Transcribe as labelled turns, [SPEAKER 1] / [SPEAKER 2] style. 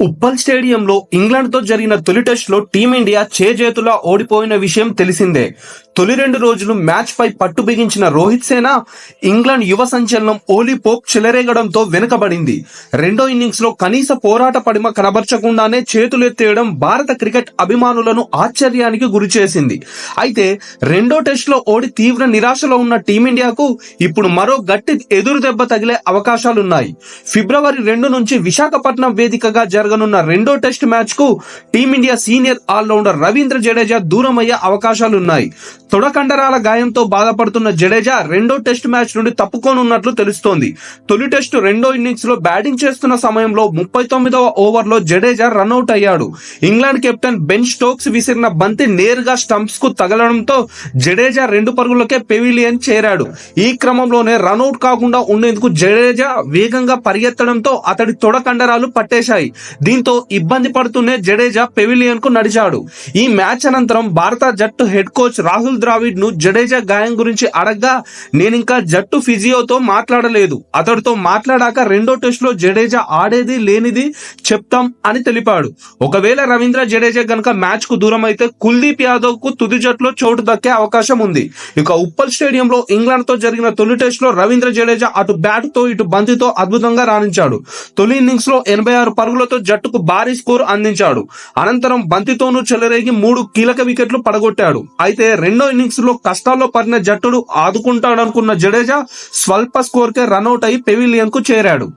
[SPEAKER 1] ఉప్పల్ స్టేడియంలో ఇంగ్లాండ్తో జరిగిన తొలి టెస్టులో టీమిండియా చేజేతులా ఓడిపోయిన విషయం తెలిసిందే. తొలి 2 రోజులు మ్యాచ్ పై పట్టు బిగించిన రోహిత్ సేన ఇంగ్లాండ్ యువ సంచలనం ఓలీ పోప్ చెలరేగడంతో వెనుకబడింది. రెండో ఇన్నింగ్స్ లో కనీస పోరాట పడిమ కనబర్చకుండానే చేతులెత్తేయడం భారత క్రికెట్ అభిమానులను ఆశ్చర్యానికి గురిచేసింది. అయితే రెండో టెస్టులో ఓడి తీవ్ర నిరాశలో ఉన్న టీమిండియాకు ఇప్పుడు మరో గట్టి ఎదురు దెబ్బ తగిలే అవకాశాలున్నాయి. ఫిబ్రవరి 2 నుంచి విశాఖపట్నం వేదికగా జరగనున్న రెండో టెస్ట్ మ్యాచ్ కు team India senior all rounder Ravindra Jadeja దూరమయ్యే అవకాశాలున్నాయి. తొడకండరాల గాయంతో బాధపడుతున్న జడేజా రెండో టెస్ట్ మ్యాచ్ నుండి తప్పుకోనున్నట్లు తెలుస్తోంది. తొలి టెస్టు రెండో ఇన్నింగ్స్ లో బ్యాటింగ్ చేస్తున్న సమయంలో 39వ ఓవర్లో జడేజా రన్అట్ అయ్యాడు. ఇంగ్లాండ్ కెప్టెన్ బెన్ స్టోక్స్ విసిరిన బంతి నేరుగా స్టంప్స్ కు తగలడంతో జడేజా 2 పరుగులకే పెవిలియన్ చేరాడు. ఈ క్రమంలోనే రన్అట్ కాకుండా ఉండేందుకు జడేజా వేగంగా పరిగెత్తడంతో అతడి తొడ కండరాలు పట్టేశాయి. దీంతో ఇబ్బంది పడుతూనే జడేజా పెవిలియన్ కు నడిచాడు. ఈ మ్యాచ్ అనంతరం భారత జట్టు హెడ్ కోచ్ రాహుల్ ద్రావిడ్ ను జడేజా గాయం గురించి అడగ్గా, నేనింకా జట్టు ఫిజియోతో మాట్లాడలేదు, అతడితో మాట్లాడాక రెండో టెస్ట్ లో జడేజా ఆడేది లేనిది చెప్తాం అని తెలిపాడు. ఒకవేళ రవీంద్ర జడేజా గనక మ్యాచ్ కు దూరం అయితే కుల్దీప్ యాదవ్ కు తుది జట్టులో చోటు దక్కే అవకాశం ఉంది. ఇక ఉప్పల్ స్టేడియంలో ఇంగ్లాండ్ తో జరిగిన తొలి టెస్ట్ లో రవీంద్ర జడేజా అటు బ్యాట్ తో ఇటు బంతితో అద్భుతంగా రాణించాడు. తొలి ఇన్నింగ్స్ లో 86 పరుగులతో జట్టుకు భారీ స్కోర్ అందించాడు. అనంతరం బంతితోనూ చెలరేగి 3 కీలక వికెట్లు పడగొట్టాడు. అయితే రెండో ఇన్నింగ్స్ లో కష్టాల్లో పడిన జట్టును ఆదుకుంటాడనుకున్న జడేజా స్వల్ప స్కోర్ కే రన్అట్ అయి పెవిలియన్ కు చేరాడు.